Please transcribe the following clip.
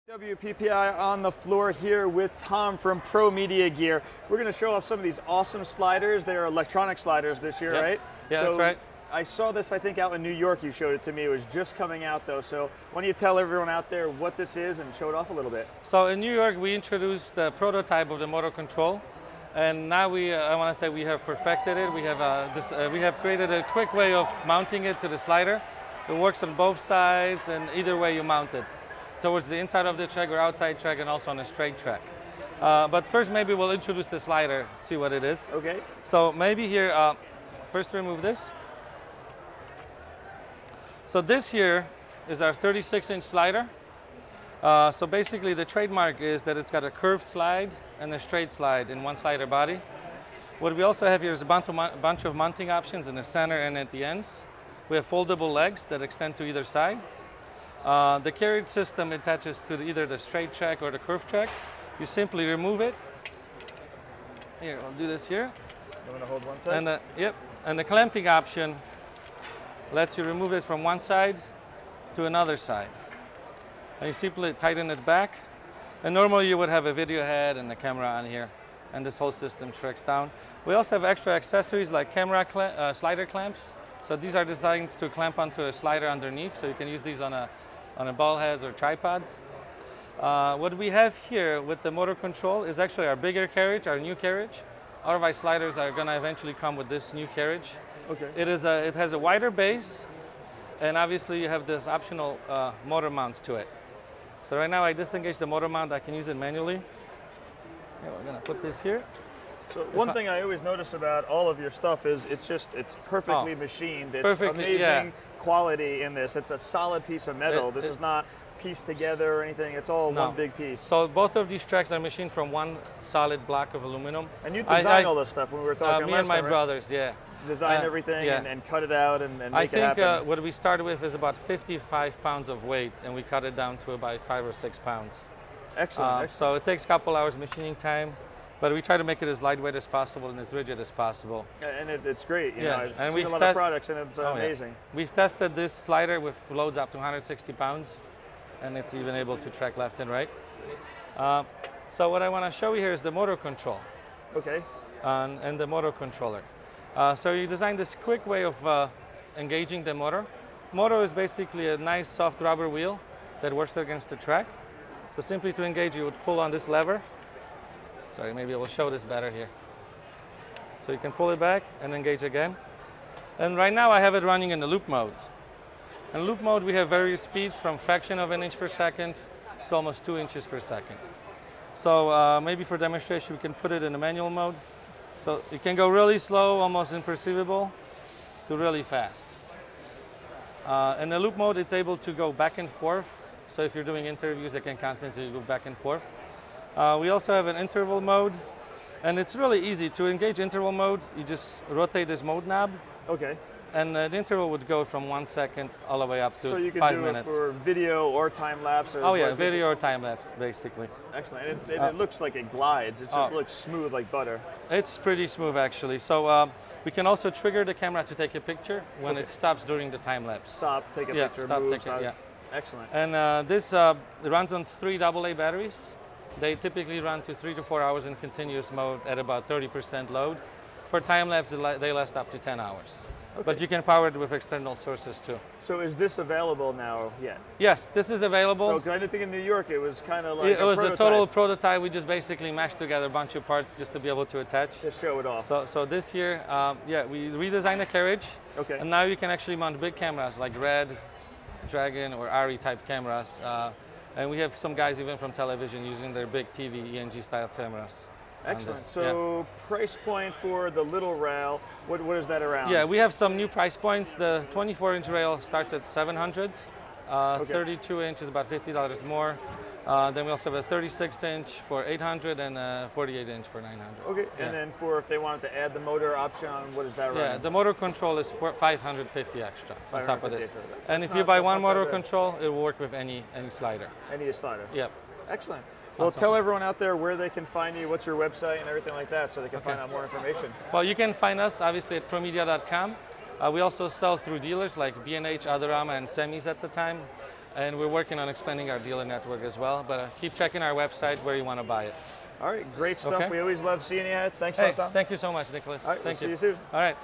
WPPI on the floor here with Tom from ProMediaGear. We're going to show off some of these awesome sliders. They are electronic sliders this year, right? Yeah, so that's right. I saw this, I think, out in New York. You showed it to me. It was just coming out, though. So why don't you tell everyone out there what this is and show it off a little bit? So in New York, we introduced the prototype of the motor control. And now I want to say we have perfected it. We have created a quick way of mounting it to the slider. It works on both sides, and either way you mount it, towards the inside of the track or outside track, and also on a straight track. But first, maybe we'll introduce the slider, see what it is. Okay. So maybe here, first remove this. So this here is our 36-inch slider. So basically the trademark is that it's got a curved slide and a straight slide in one slider body. What we also have here is a bunch of mounting options in the center and at the ends. We have foldable legs that extend to either side. The carriage system attaches to either the straight track or the curved track. You simply remove it. Here, I'll do this here. I'm going to hold one side. And and the clamping option lets you remove it from one side to another side. And you simply tighten it back. And normally you would have a video head and the camera on here, and this whole system shrinks down. We also have extra accessories like camera slider clamps. So these are designed to clamp onto a slider underneath, so you can use these on a ball heads or tripods. What we have here with the motor control is actually our bigger carriage, our new carriage. All of our sliders are going to eventually come with this new carriage. Okay. It has a wider base, and obviously you have this optional motor mount to it. So right now I disengage the motor mount. I can use it manually. Yeah, we're going to put this here. So one thing I always notice about all of your stuff is it's perfectly machined. It's amazing quality in this. It's a solid piece of metal. This is not pieced together or anything. It's all one big piece. So both of these tracks are machined from one solid block of aluminum. And you design all this stuff when we were talking me last and my time, right? brothers, yeah. Design everything and cut it out and make it happen. I think what we started with is about 55 pounds of weight, and we cut it down to about 5 or 6 pounds. Excellent. So it takes a couple hours machining time. But we try to make it as lightweight as possible and as rigid as possible. And it's great. You know, and I've seen a lot of products, and it's amazing. Yeah. We've tested this slider with loads up to 160 pounds, and it's even able to track left and right. So what I want to show you here is the motor control. Okay. And the motor controller. So you designed this quick way of engaging the motor. Motor is basically a nice soft rubber wheel that works against the track. So simply to engage, you would pull on this lever. Sorry, maybe I will show this better here. So you can pull it back and engage again. And right now I have it running in the loop mode. In loop mode we have various speeds from fraction of an inch per second to almost 2 inches per second. So maybe for demonstration we can put it in the manual mode. So you can go really slow, almost imperceptible, to really fast. In the loop mode it's able to go back and forth. So if you're doing interviews it can constantly go back and forth. We also have an interval mode, and it's really easy. To engage interval mode, you just rotate this mode knob. Okay. And the interval would go from 1 second all the way up to 5 minutes. So you can do it for video or time lapse? Oh yeah, video or time lapse, basically. Excellent. And it looks like it glides. It just looks smooth like butter. It's pretty smooth, actually. So we can also trigger the camera to take a picture when it stops during the time lapse. Stop, take a picture, move, stop. Yeah. Excellent. And this runs on 3 AA batteries. They typically run to 3 to 4 hours in continuous mode at about 30% load. For time-lapse, they last up to 10 hours. Okay. But you can power it with external sources too. So is this available now yet? Yes, this is available. So I didn't think in New York it was kind of like it was a total prototype. We just basically mashed together a bunch of parts just to be able to attach. Just show it off. So this year, we redesigned the carriage. Okay. And now you can actually mount big cameras like Red, Dragon, or Ari type cameras. And we have some guys even from television using their big TV ENG style cameras. Excellent. So price point for the little rail, what is that around? Yeah, we have some new price points. The 24-inch rail starts at $700. 32-inch is about $50 more. Then we also have a 36-inch for $800 and a 48-inch for $900. Okay, and then if they wanted to add the motor option, what is that running? Yeah, the motor control is for $550 extra on top of this. And if you buy one motor control, it will work with any slider. Any slider? Yep. Excellent. Well, tell everyone out there where they can find you, what's your website and everything like that, so they can find out more information. Well, you can find us obviously at ProMedia.com. We also sell through dealers like B&H, Adorama, and Semis at the time. And we're working on expanding our dealer network as well, but keep checking our website where you want to buy it. All right, great stuff. Okay. We always love seeing you. Thanks a lot, Tom. Thank you so much, Nicholas. All right, Thank we'll you. See you soon. All right.